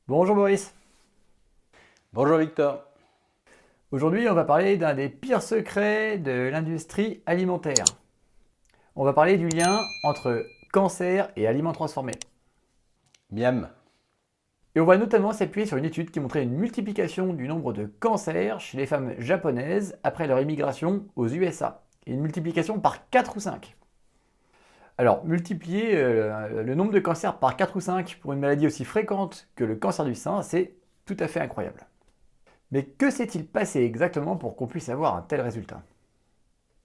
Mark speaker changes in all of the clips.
Speaker 1: Bonjour Boris.
Speaker 2: Bonjour Victor.
Speaker 1: Aujourd'hui, on va parler d'un des pires secrets de l'industrie alimentaire. On va parler du lien entre cancer et aliments transformés.
Speaker 2: Miam.
Speaker 1: Et on va notamment s'appuyer sur une étude qui montrait une multiplication du nombre de cancers chez les femmes japonaises après leur immigration aux USA. Et une multiplication par 4 ou 5. Alors, multiplier le nombre de cancers par 4 ou 5 pour une maladie aussi fréquente que le cancer du sein, c'est tout à fait incroyable. Mais que s'est-il passé exactement pour qu'on puisse avoir un tel résultat?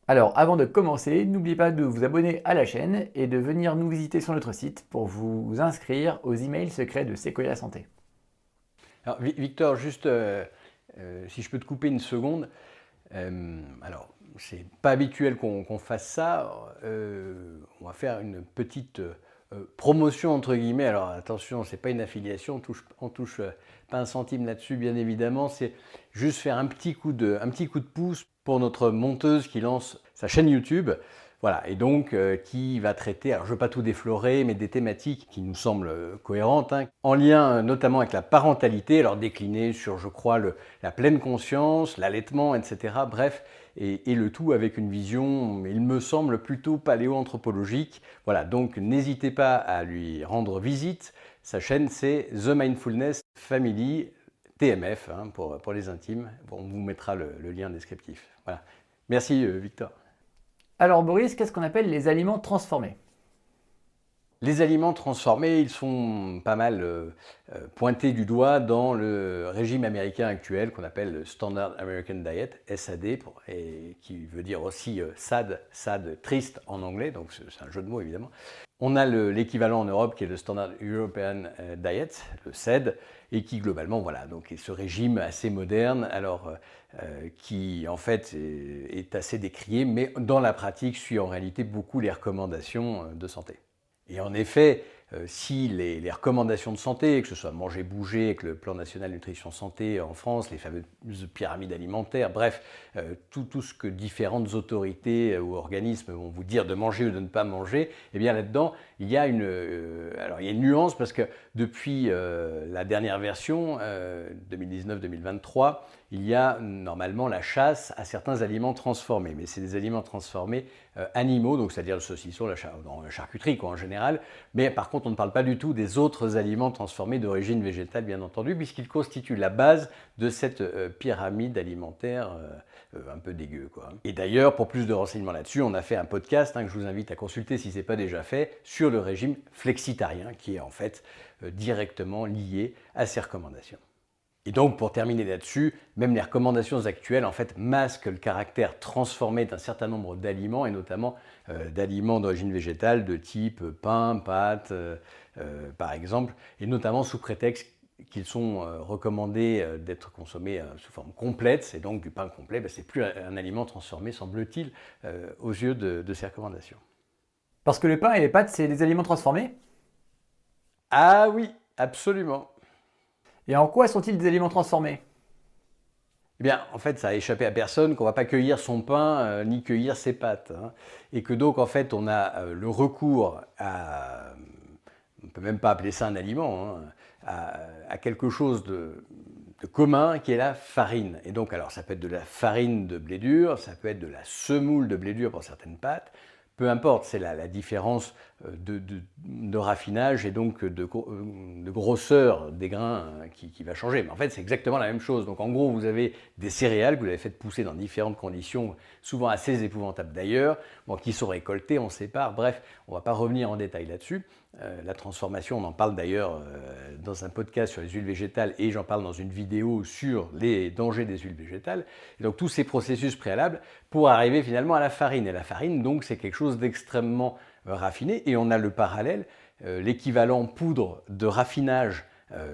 Speaker 1: Alors, avant de commencer, n'oubliez pas de vous abonner à la chaîne et de venir nous visiter sur notre site pour vous inscrire aux emails secrets de Sequoia Santé.
Speaker 2: Alors, Victor, juste si je peux te couper une seconde. Alors, c'est pas habituel qu'on fasse ça. On va faire une petite promotion entre guillemets. Alors attention, c'est pas une affiliation, on touche pas un centime là-dessus, bien évidemment. C'est juste faire un petit coup de pouce pour notre monteuse qui lance sa chaîne YouTube. Voilà, et donc qui va traiter, alors je ne veux pas tout déflorer, mais des thématiques qui nous semblent cohérentes, hein, en lien notamment avec la parentalité, alors déclinées sur, je crois, la pleine conscience, l'allaitement, etc. Bref, et le tout avec une vision, il me semble, plutôt paléo-anthropologique. Voilà, donc n'hésitez pas à lui rendre visite. Sa chaîne, c'est The Mindfulness Family, TMF, hein, pour les intimes. Bon, on vous mettra le lien descriptif. Voilà. Merci Victor.
Speaker 1: Alors Boris, qu'est-ce qu'on appelle les aliments transformés?
Speaker 2: Les aliments transformés, ils sont pas mal pointés du doigt dans le régime américain actuel qu'on appelle le Standard American Diet, SAD, et qui veut dire aussi SAD, triste en anglais, donc c'est un jeu de mots évidemment. On a l'équivalent en Europe qui est le Standard European Diet, le SED, et qui globalement, voilà, donc est ce régime assez moderne, alors qui en fait est assez décrié, mais dans la pratique suit en réalité beaucoup les recommandations de santé. Et en effet, si les recommandations de santé, que ce soit manger, bouger, avec le plan national nutrition santé en France, les fameuses pyramides alimentaires, bref, tout ce que différentes autorités ou organismes vont vous dire de manger ou de ne pas manger, eh bien là-dedans, il y a alors il y a une nuance parce que depuis la dernière version, 2019-2023, il y a normalement la chasse à certains aliments transformés. Mais c'est des aliments transformés animaux, donc c'est-à-dire le saucisson, dans la charcuterie quoi, en général. Mais par contre, on ne parle pas du tout des autres aliments transformés d'origine végétale, bien entendu, puisqu'ils constituent la base de cette pyramide alimentaire un peu dégueu, quoi. Et d'ailleurs, pour plus de renseignements là-dessus, on a fait un podcast que je vous invite à consulter si ce n'est pas déjà fait, sur le régime flexitarien, qui est en fait directement lié à ces recommandations. Et donc, pour terminer là-dessus, même les recommandations actuelles en fait masquent le caractère transformé d'un certain nombre d'aliments, et notamment d'aliments d'origine végétale de type pain, pâtes, par exemple, et notamment sous prétexte qu'ils sont recommandés d'être consommés sous forme complète, c'est donc du pain complet, c'est plus un aliment transformé, semble-t-il, aux yeux de ces recommandations.
Speaker 1: Parce que le pain et les pâtes, c'est des aliments transformés.
Speaker 2: Ah oui, absolument.
Speaker 1: Et en quoi sont-ils des aliments transformés?
Speaker 2: Eh bien, en fait, ça a échappé à personne qu'on ne va pas cueillir son pain ni cueillir ses pâtes, hein. Et que donc, en fait, on a le recours à, on ne peut même pas appeler ça un aliment, hein, à quelque chose de commun qui est la farine. Et donc, alors, ça peut être de la farine de blé dur, ça peut être de la semoule de blé dur pour certaines pâtes, peu importe, c'est la différence de raffinage et donc de grosseur des grains qui va changer. Mais en fait, c'est exactement la même chose. Donc en gros, vous avez des céréales que vous avez faites pousser dans différentes conditions, souvent assez épouvantables d'ailleurs, qui sont récoltées, on sépare. Bref, on ne va pas revenir en détail là-dessus. La transformation, on en parle d'ailleurs dans un podcast sur les huiles végétales et j'en parle dans une vidéo sur les dangers des huiles végétales. Et donc tous ces processus préalables pour arriver finalement à la farine. Et la farine, donc, c'est quelque chose d'extrêmement raffiné. Et on a le parallèle, l'équivalent poudre de raffinage,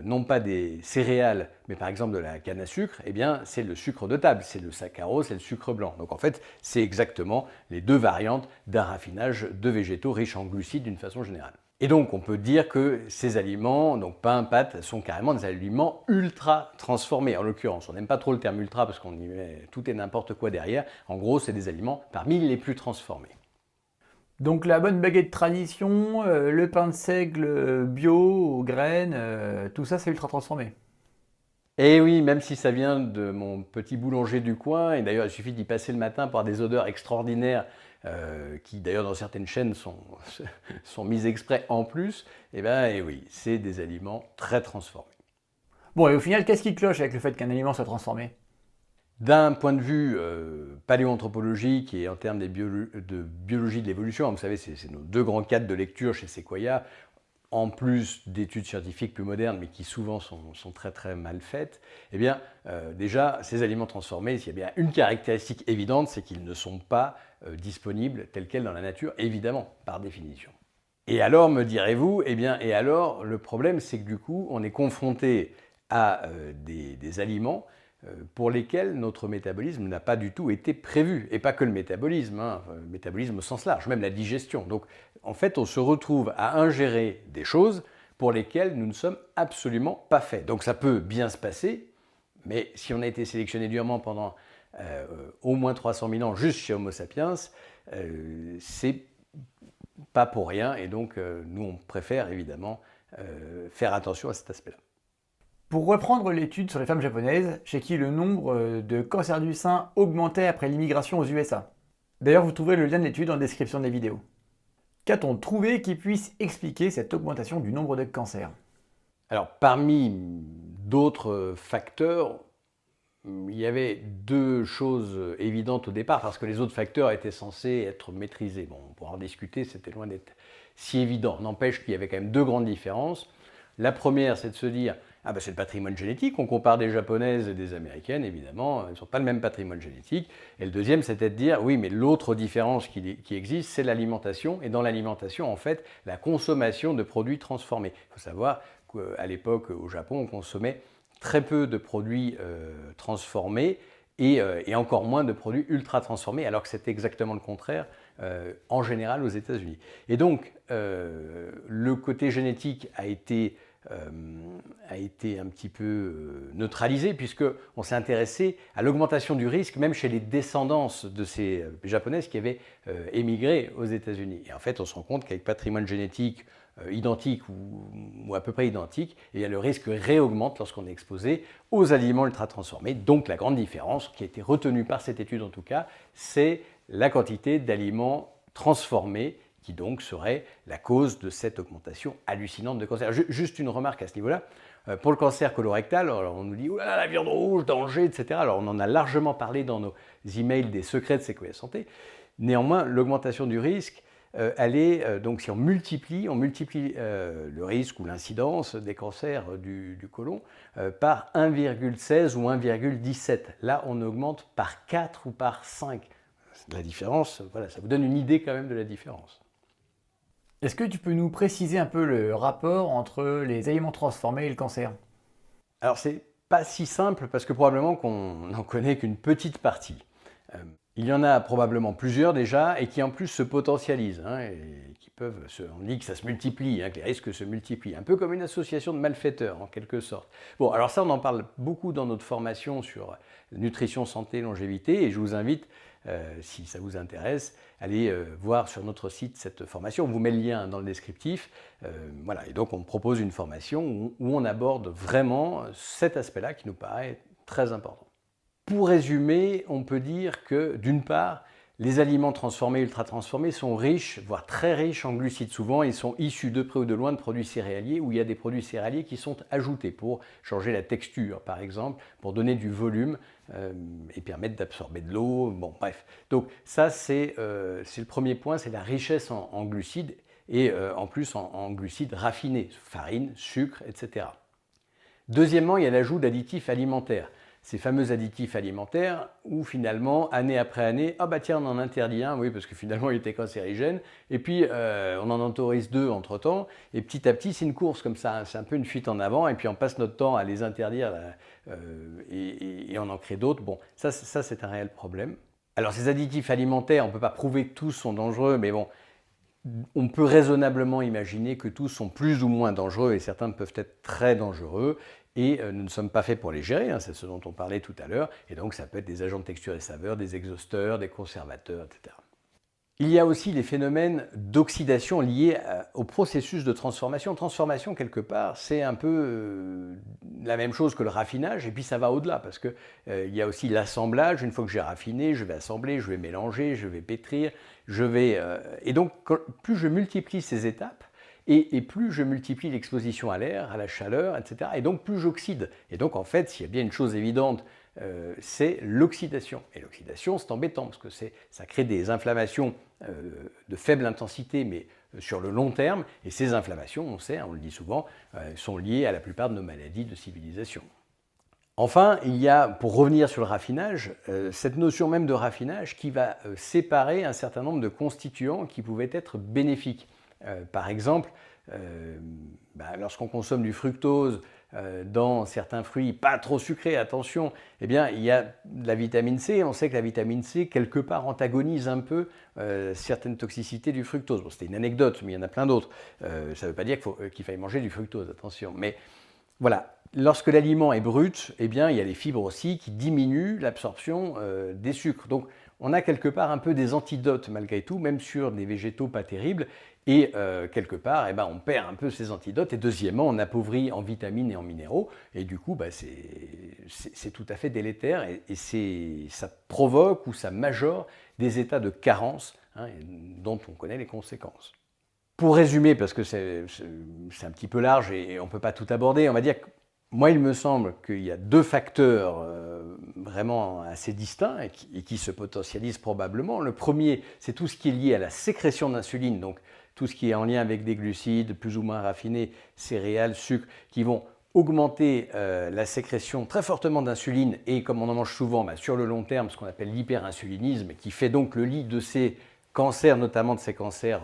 Speaker 2: non pas des céréales, mais par exemple de la canne à sucre, eh bien, c'est le sucre de table, c'est le saccharose, c'est le sucre blanc. Donc en fait, c'est exactement les deux variantes d'un raffinage de végétaux riches en glucides d'une façon générale. Et donc, on peut dire que ces aliments, donc pain, pâtes, sont carrément des aliments ultra transformés. En l'occurrence, on n'aime pas trop le terme ultra parce qu'on y met tout et n'importe quoi derrière. En gros, c'est des aliments parmi les plus transformés.
Speaker 1: Donc la bonne baguette tradition, le pain de seigle bio aux graines, tout ça c'est ultra transformé.
Speaker 2: Et oui, même si ça vient de mon petit boulanger du coin, et d'ailleurs il suffit d'y passer le matin pour avoir des odeurs extraordinaires, qui d'ailleurs dans certaines chaînes sont mises exprès en plus, et oui, c'est des aliments très transformés.
Speaker 1: Bon, et au final, qu'est-ce qui cloche avec le fait qu'un aliment soit transformé?
Speaker 2: D'un point de vue paléoanthropologique et en termes de biologie de l'évolution, vous savez, c'est nos deux grands cadres de lecture chez Sequoia, en plus d'études scientifiques plus modernes, mais qui souvent sont très très mal faites, déjà, ces aliments transformés, s'il y a bien une caractéristique évidente, c'est qu'ils ne sont pas disponibles tels quels dans la nature, évidemment, par définition. Et alors, me direz-vous, et alors, le problème, c'est que du coup, on est confronté à des aliments pour lesquels notre métabolisme n'a pas du tout été prévu. Et pas que le métabolisme, le métabolisme au sens large, même la digestion. Donc en fait, on se retrouve à ingérer des choses pour lesquelles nous ne sommes absolument pas faits. Donc ça peut bien se passer, mais si on a été sélectionné durement pendant au moins 300 000 ans juste chez Homo sapiens, c'est pas pour rien. Et donc nous, on préfère évidemment faire attention à cet aspect-là.
Speaker 1: Pour reprendre l'étude sur les femmes japonaises, chez qui le nombre de cancers du sein augmentait après l'immigration aux USA. D'ailleurs, vous trouverez le lien de l'étude en description des vidéos. Qu'a-t-on trouvé qui puisse expliquer cette augmentation du nombre de cancers?
Speaker 2: Alors, parmi d'autres facteurs, il y avait deux choses évidentes au départ, parce que les autres facteurs étaient censés être maîtrisés. Bon, on pourra en discuter, c'était loin d'être si évident. N'empêche qu'il y avait quand même deux grandes différences. La première, c'est de se dire, c'est le patrimoine génétique, on compare des japonaises et des américaines, évidemment, elles ne sont pas le même patrimoine génétique. Et le deuxième, c'était de dire, oui, mais l'autre différence qui existe, c'est l'alimentation, et dans l'alimentation, en fait, la consommation de produits transformés. Il faut savoir qu'à l'époque, au Japon, on consommait très peu de produits transformés, et encore moins de produits ultra transformés, alors que c'est exactement le contraire en général aux États-Unis. Et donc, le côté génétique a été un petit peu neutralisé, puisqu'on s'est intéressé à l'augmentation du risque, même chez les descendances de ces japonaises qui avaient émigré aux États-Unis. Et en fait, on se rend compte qu'avec patrimoine génétique identique ou à peu près identique, le risque réaugmente lorsqu'on est exposé aux aliments ultra transformés. Donc la grande différence, qui a été retenue par cette étude en tout cas, c'est la quantité d'aliments transformés qui donc serait la cause de cette augmentation hallucinante de cancer. Juste une remarque à ce niveau-là. Pour le cancer colorectal, alors on nous dit « Ouh là là, la viande rouge, danger, etc. » Alors on en a largement parlé dans nos emails des secrets de Sequoia Santé. Néanmoins, l'augmentation du risque, elle est, donc si on multiplie le risque ou l'incidence des cancers du côlon par 1,16 ou 1,17. Là, on augmente par 4 ou par 5. La différence, voilà, ça vous donne une idée quand même de la différence.
Speaker 1: Est-ce que tu peux nous préciser un peu le rapport entre les aliments transformés et le cancer?
Speaker 2: Alors c'est pas si simple parce que probablement qu'on n'en connaît qu'une petite partie. Il y en a probablement plusieurs déjà et qui en plus se potentialisent, et qui on dit que ça se multiplie, que les risques se multiplient, un peu comme une association de malfaiteurs en quelque sorte. Bon, alors ça on en parle beaucoup dans notre formation sur nutrition, santé, longévité, et je vous invite, si ça vous intéresse, à aller voir sur notre site cette formation. On vous met le lien dans le descriptif. Voilà, et donc on propose une formation où on aborde vraiment cet aspect-là qui nous paraît très important. Pour résumer, on peut dire que d'une part, les aliments transformés, ultra transformés sont riches, voire très riches en glucides. Souvent, ils sont issus de près ou de loin de produits céréaliers, où il y a des produits céréaliers qui sont ajoutés pour changer la texture, par exemple, pour donner du volume et permettre d'absorber de l'eau. Bon, bref. Donc ça, c'est le premier point, c'est la richesse en glucides, et en plus en glucides raffinés, farine, sucre, etc. Deuxièmement, il y a l'ajout d'additifs alimentaires. Ces fameux additifs alimentaires où finalement, année après année, tiens, on en interdit un, oui, parce que finalement il était cancérigène, et puis on en autorise deux entre-temps, et petit à petit c'est une course comme ça, c'est un peu une fuite en avant, et puis on passe notre temps à les interdire et on en crée d'autres. Bon, ça c'est un réel problème. Alors ces additifs alimentaires, on ne peut pas prouver que tous sont dangereux, mais bon, on peut raisonnablement imaginer que tous sont plus ou moins dangereux, et certains peuvent être très dangereux. Et nous ne sommes pas faits pour les gérer, c'est ce dont on parlait tout à l'heure, et donc ça peut être des agents de texture et saveur, des exhausteurs, des conservateurs, etc. Il y a aussi les phénomènes d'oxydation liés au processus de transformation. Transformation, quelque part, c'est un peu la même chose que le raffinage, et puis ça va au-delà, parce qu'il y a aussi l'assemblage. Une fois que j'ai raffiné, je vais assembler, je vais mélanger, je vais pétrir, et donc, plus je multiplie ces étapes, et plus je multiplie l'exposition à l'air, à la chaleur, etc., et donc plus j'oxyde. Et donc, en fait, s'il y a bien une chose évidente, c'est l'oxydation. Et l'oxydation, c'est embêtant, parce que ça crée des inflammations de faible intensité, mais sur le long terme. Et ces inflammations, on sait, on le dit souvent, sont liées à la plupart de nos maladies de civilisation. Enfin, il y a, pour revenir sur le raffinage, cette notion même de raffinage qui va séparer un certain nombre de constituants qui pouvaient être bénéfiques. Par exemple, lorsqu'on consomme du fructose dans certains fruits pas trop sucrés, attention, eh bien, il y a de la vitamine C. On sait que la vitamine C, quelque part, antagonise un peu certaines toxicités du fructose. Bon, c'était une anecdote, mais il y en a plein d'autres. Ça ne veut pas dire qu'il faille manger du fructose, attention. Mais voilà, lorsque l'aliment est brut, eh bien, il y a les fibres aussi qui diminuent l'absorption des sucres. Donc, on a quelque part un peu des antidotes malgré tout, même sur des végétaux pas terribles. Et quelque part, on perd un peu ces antidotes. Et deuxièmement, on appauvrit en vitamines et en minéraux. Et du coup, c'est tout à fait délétère. Et ça provoque ou ça majore des états de carence dont on connaît les conséquences. Pour résumer, parce que c'est un petit peu large et on ne peut pas tout aborder, on va dire que moi, il me semble qu'il y a deux facteurs vraiment assez distincts et qui se potentialisent probablement. Le premier, c'est tout ce qui est lié à la sécrétion d'insuline, donc tout ce qui est en lien avec des glucides plus ou moins raffinés, céréales, sucres, qui vont augmenter la sécrétion très fortement d'insuline et, comme on en mange souvent, sur le long terme, ce qu'on appelle l'hyperinsulinisme, qui fait donc le lit de ces cancers, notamment de ces cancers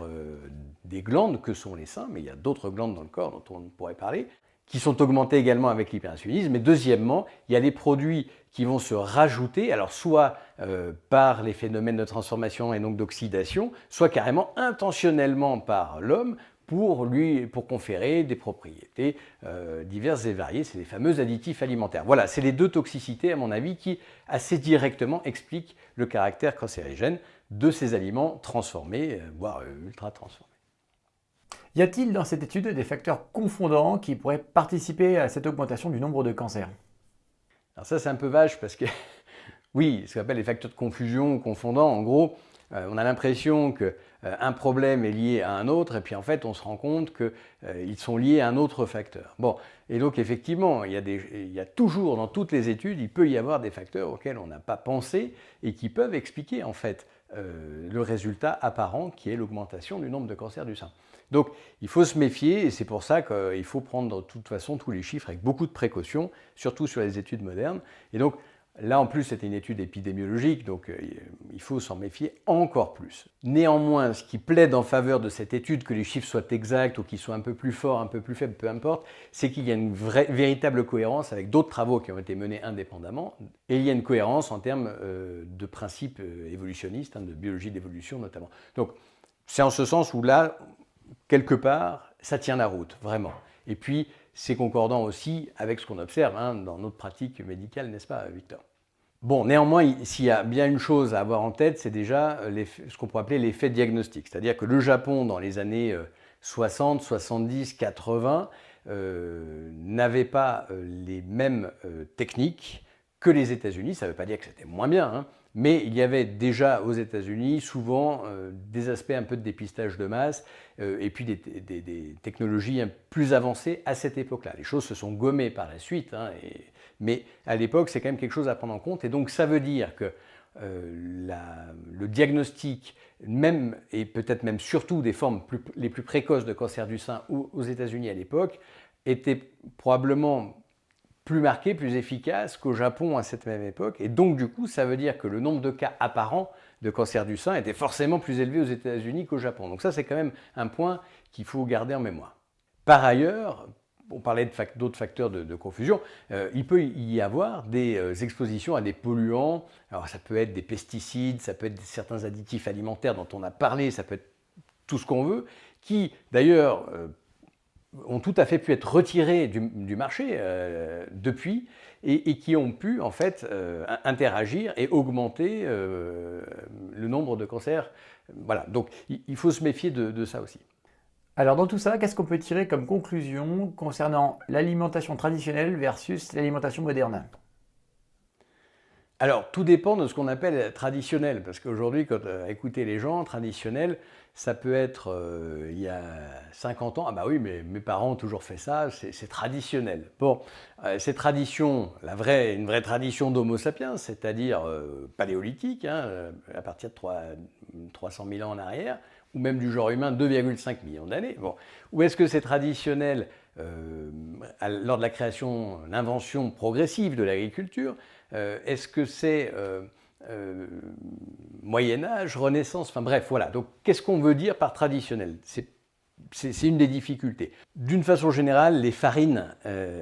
Speaker 2: des glandes que sont les seins, mais il y a d'autres glandes dans le corps dont on pourrait parler, qui sont augmentés également avec l'hyperinsulinisme. Et deuxièmement, il y a des produits qui vont se rajouter, alors soit par les phénomènes de transformation et donc d'oxydation, soit carrément intentionnellement par l'homme pour conférer des propriétés diverses et variées. C'est les fameux additifs alimentaires. Voilà, c'est les deux toxicités, à mon avis, qui assez directement expliquent le caractère cancérigène de ces aliments transformés, voire ultra transformés.
Speaker 1: Y a-t-il dans cette étude des facteurs confondants qui pourraient participer à cette augmentation du nombre de cancers?
Speaker 2: Alors ça, c'est un peu vache parce que, oui, ce qu'on appelle les facteurs de confusion ou confondants, en gros, on a l'impression qu'un problème est lié à un autre et puis en fait, on se rend compte qu'ils sont liés à un autre facteur. Bon, et donc effectivement, il y a toujours dans toutes les études, il peut y avoir des facteurs auxquels on n'a pas pensé et qui peuvent expliquer en fait le résultat apparent qui est l'augmentation du nombre de cancers du sein. Donc il faut se méfier et c'est pour ça qu'il faut prendre de toute façon tous les chiffres avec beaucoup de précautions, surtout sur les études modernes. Et donc là en plus c'était une étude épidémiologique, donc il faut s'en méfier encore plus. Néanmoins, ce qui plaide en faveur de cette étude, que les chiffres soient exacts ou qu'ils soient un peu plus forts, un peu plus faibles, peu importe, c'est qu'il y a une véritable cohérence avec d'autres travaux qui ont été menés indépendamment, et il y a une cohérence en termes de principes évolutionnistes, de biologie d'évolution notamment. Donc c'est en ce sens où là, quelque part, ça tient la route, vraiment. Et puis, c'est concordant aussi avec ce qu'on observe dans notre pratique médicale, n'est-ce pas, Victor? Bon, néanmoins, s'il y a bien une chose à avoir en tête, c'est déjà ce qu'on pourrait appeler l'effet diagnostic. C'est-à-dire que le Japon, dans les années 60, 70, 80, n'avait pas les mêmes techniques que les États-Unis. Ça ne veut pas dire que c'était moins bien, mais il y avait déjà aux États-Unis souvent des aspects un peu de dépistage de masse et puis des technologies plus avancées à cette époque-là. Les choses se sont gommées par la suite, mais à l'époque, c'est quand même quelque chose à prendre en compte. Et donc, ça veut dire que le diagnostic, même et peut-être même surtout des formes les plus précoces de cancer du sein aux États-Unis à l'époque, était probablement plus marqué, plus efficace qu'au Japon à cette même époque. Et donc, du coup, ça veut dire que le nombre de cas apparents de cancer du sein était forcément plus élevé aux États-Unis qu'au Japon. Donc ça, c'est quand même un point qu'il faut garder en mémoire. Par ailleurs, on parlait d'autres facteurs de confusion, il peut y avoir des expositions à des polluants. Alors ça peut être des pesticides, ça peut être certains additifs alimentaires dont on a parlé, ça peut être tout ce qu'on veut, qui d'ailleurs ont tout à fait pu être retirés du marché depuis et qui ont pu en fait interagir et augmenter le nombre de cancers. Voilà, donc il faut se méfier de ça aussi.
Speaker 1: Alors dans tout ça, qu'est-ce qu'on peut tirer comme conclusion concernant l'alimentation traditionnelle versus l'alimentation moderne?
Speaker 2: Alors, tout dépend de ce qu'on appelle traditionnel, parce qu'aujourd'hui, quand écouter les gens, traditionnel, ça peut être il y a 50 ans, ah bah oui, mais mes parents ont toujours fait ça, c'est traditionnel. Bon, ces traditions, une vraie tradition d'Homo sapiens, c'est-à-dire paléolithique, hein, à partir de 300 000 ans en arrière, ou même du genre humain 2,5 millions d'années. Bon, ou est-ce que c'est traditionnel lors de la création, l'invention progressive de l'agriculture? Est-ce que c'est Moyen-Âge, Renaissance? Enfin bref, voilà. Donc qu'est-ce qu'on veut dire par traditionnel? C'est une des difficultés. D'une façon générale, les farines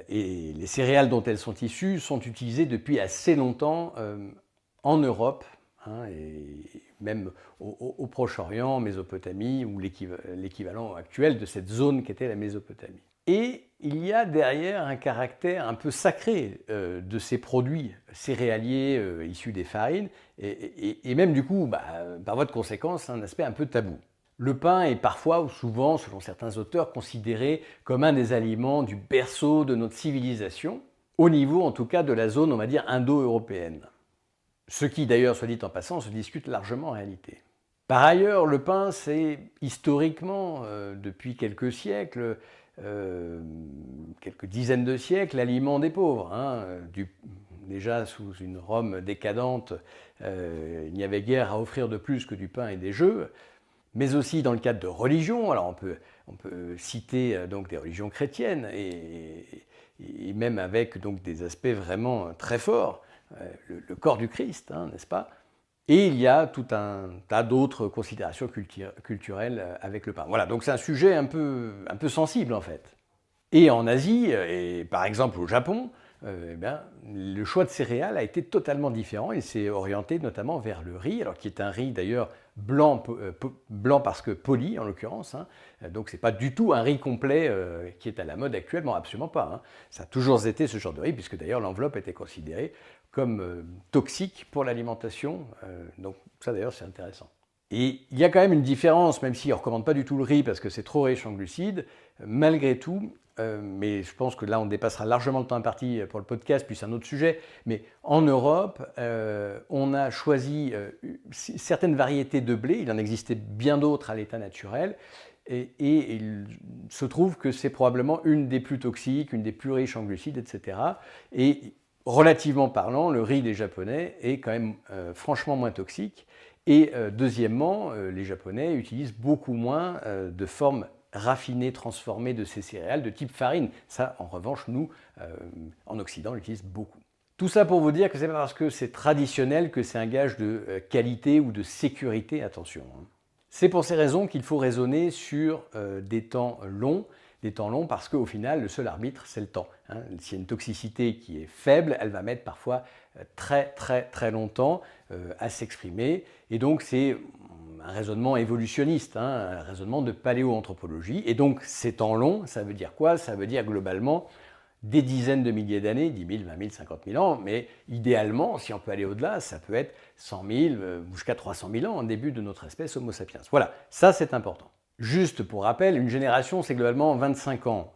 Speaker 2: et les céréales dont elles sont issues sont utilisées depuis assez longtemps en Europe, hein, et même au Proche-Orient, Mésopotamie, ou l'équivalent actuel de cette zone qu'était la Mésopotamie. Et il y a derrière un caractère un peu sacré de ces produits céréaliers issus des farines, et même du coup, par voie de conséquence, un aspect un peu tabou. Le pain est parfois ou souvent, selon certains auteurs, considéré comme un des aliments du berceau de notre civilisation, au niveau en tout cas de la zone, on va dire, indo-européenne. Ce qui d'ailleurs, soit dit en passant, se discute largement en réalité. Par ailleurs, le pain, c'est historiquement, depuis quelques siècles, quelques dizaines de siècles, l'aliment des pauvres. Hein. Déjà sous une Rome décadente, il n'y avait guère à offrir de plus que du pain et des jeux, mais aussi dans le cadre de religions. Alors on peut citer donc des religions chrétiennes et même avec donc des aspects vraiment très forts, le corps du Christ, hein, n'est-ce pas? Et il y a tout un tas d'autres considérations culturelles avec le pain. Voilà, donc c'est un sujet un peu sensible en fait. Et en Asie, et par exemple au Japon, le choix de céréales a été totalement différent. Il s'est orienté notamment vers le riz, alors qui est un riz d'ailleurs blanc parce que poli en l'occurrence. Hein. Donc c'est pas du tout un riz complet qui est à la mode actuellement, absolument pas. Hein. Ça a toujours été ce genre de riz, puisque d'ailleurs l'enveloppe était considérée comme toxique pour l'alimentation. Donc ça d'ailleurs c'est intéressant. Et il y a quand même une différence, même si on ne recommande pas du tout le riz parce que c'est trop riche en glucides, malgré tout, mais je pense que là on dépassera largement le temps imparti pour le podcast, puis c'est un autre sujet, mais en Europe, on a choisi certaines variétés de blé, il en existait bien d'autres à l'état naturel, et il se trouve que c'est probablement une des plus toxiques, une des plus riches en glucides, etc. Et relativement parlant, le riz des Japonais est quand même franchement moins toxique. Et deuxièmement, les Japonais utilisent beaucoup moins de formes raffinées, transformées de ces céréales de type farine. Ça, en revanche, nous, en Occident, on l'utilise beaucoup. Tout ça pour vous dire que ce n'est pas parce que c'est traditionnel que c'est un gage de qualité ou de sécurité, attention. Hein. C'est pour ces raisons qu'il faut raisonner sur des temps longs parce qu'au final, le seul arbitre, c'est le temps. Hein. S'il y a une toxicité qui est faible, elle va mettre parfois très très très longtemps à s'exprimer. Et donc c'est un raisonnement évolutionniste, hein, un raisonnement de paléoanthropologie. Et donc ces temps longs, ça veut dire quoi? Ça veut dire globalement des dizaines de milliers d'années, 10 000, 20 000, 50 000 ans, mais idéalement, si on peut aller au-delà, ça peut être 100 000 jusqu'à 300 000 ans, en début de notre espèce Homo sapiens. Voilà, ça c'est important. Juste pour rappel, une génération, c'est globalement 25 ans.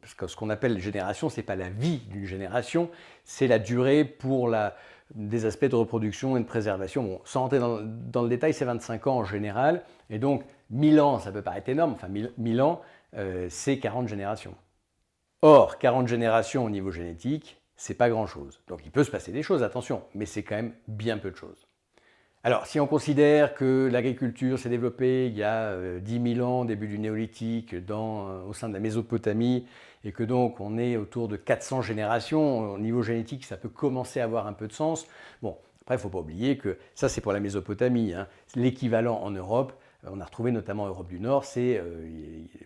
Speaker 2: Parce que ce qu'on appelle génération, ce n'est pas la vie d'une génération, c'est la durée pour des aspects de reproduction et de préservation. Bon, sans rentrer dans le détail, c'est 25 ans en général. Et donc, 1000 ans, ça peut paraître énorme. Enfin, 1000 ans, c'est 40 générations. Or, 40 générations au niveau génétique, c'est pas grand-chose. Donc, il peut se passer des choses, attention, mais c'est quand même bien peu de choses. Alors, si on considère que l'agriculture s'est développée il y a 10 000 ans, début du néolithique, au sein de la Mésopotamie, et que donc on est autour de 400 générations, au niveau génétique, ça peut commencer à avoir un peu de sens. Bon, après, il ne faut pas oublier que ça, c'est pour la Mésopotamie. Hein. L'équivalent en Europe, on a retrouvé notamment en Europe du Nord, c'est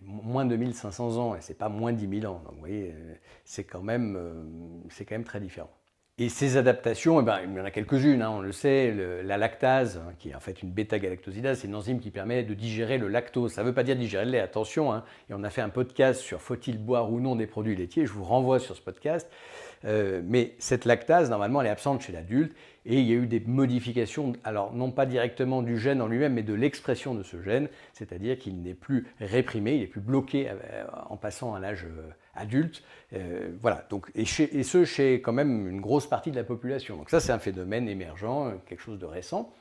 Speaker 2: moins de 2500 ans, et ce n'est pas moins de 10 000 ans. Donc, vous voyez, c'est quand même très différent. Et ces adaptations, il y en a quelques-unes, on le sait, la lactase, qui est en fait une bêta-galactosidase, c'est une enzyme qui permet de digérer le lactose. Ça ne veut pas dire digérer le lait, attention, et on a fait un podcast sur faut-il boire ou non des produits laitiers, je vous renvoie sur ce podcast. Mais cette lactase, normalement, elle est absente chez l'adulte, et il y a eu des modifications, alors non pas directement du gène en lui-même, mais de l'expression de ce gène, c'est-à-dire qu'il n'est plus réprimé, il n'est plus bloqué en passant à l'âge adulte. Voilà, donc, et ce chez quand même une grosse partie de la population. Donc ça, c'est un phénomène émergent, quelque chose de récent.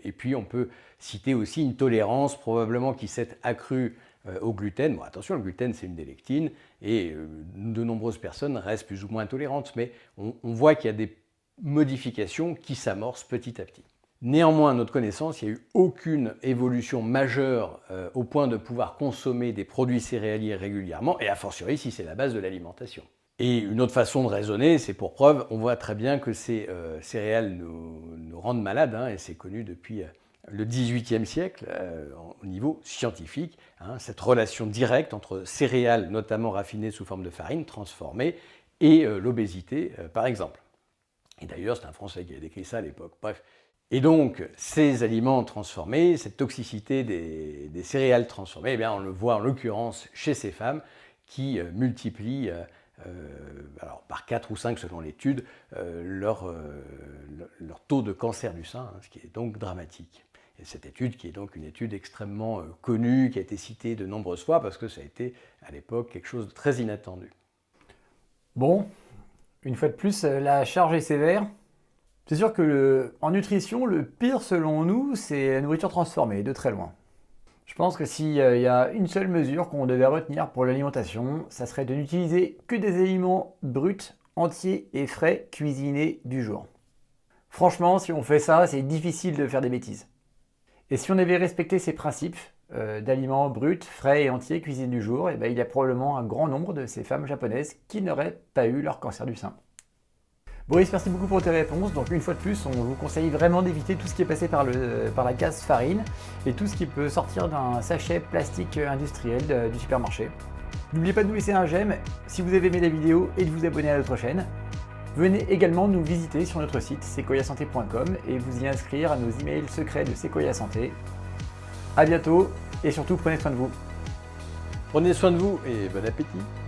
Speaker 2: Et puis on peut citer aussi une tolérance probablement qui s'est accrue au gluten. Bon, attention, le gluten, c'est une des lectines, et de nombreuses personnes restent plus ou moins intolérantes, mais on voit qu'il y a des modifications qui s'amorcent petit à petit. Néanmoins, à notre connaissance, il n'y a eu aucune évolution majeure au point de pouvoir consommer des produits céréaliers régulièrement, et a fortiori si c'est la base de l'alimentation. Et une autre façon de raisonner, c'est pour preuve, on voit très bien que ces céréales nous rendent malades, et c'est connu depuis le XVIIIe siècle au niveau scientifique, cette relation directe entre céréales, notamment raffinées sous forme de farine, transformées, et l'obésité, par exemple. Et d'ailleurs, c'est un Français qui a décrit ça à l'époque. Bref. Et donc, ces aliments transformés, cette toxicité des céréales transformées, on le voit en l'occurrence chez ces femmes qui multiplient alors par 4 ou 5 selon l'étude, leur taux de cancer du sein, ce qui est donc dramatique. Et cette étude, qui est donc une étude extrêmement connue, qui a été citée de nombreuses fois, parce que ça a été à l'époque quelque chose de très inattendu.
Speaker 1: Bon, une fois de plus, la charge est sévère. C'est sûr que en nutrition, le pire selon nous, c'est la nourriture transformée, de très loin. Je pense que s'il y a une seule mesure qu'on devait retenir pour l'alimentation, ça serait de n'utiliser que des aliments bruts, entiers et frais cuisinés du jour. Franchement, si on fait ça, c'est difficile de faire des bêtises. Et si on avait respecté ces principes d'aliments bruts, frais et entiers cuisinés du jour, il y a probablement un grand nombre de ces femmes japonaises qui n'auraient pas eu leur cancer du sein. Boris, merci beaucoup pour tes réponses. Donc une fois de plus, on vous conseille vraiment d'éviter tout ce qui est passé par la case farine et tout ce qui peut sortir d'un sachet plastique industriel du supermarché. N'oubliez pas de nous laisser un j'aime si vous avez aimé la vidéo et de vous abonner à notre chaîne. Venez également nous visiter sur notre site sequoiasanté.com et vous y inscrire à nos emails secrets de Sequoia Santé. A bientôt et surtout prenez soin de vous.
Speaker 2: Prenez soin de vous et bon appétit.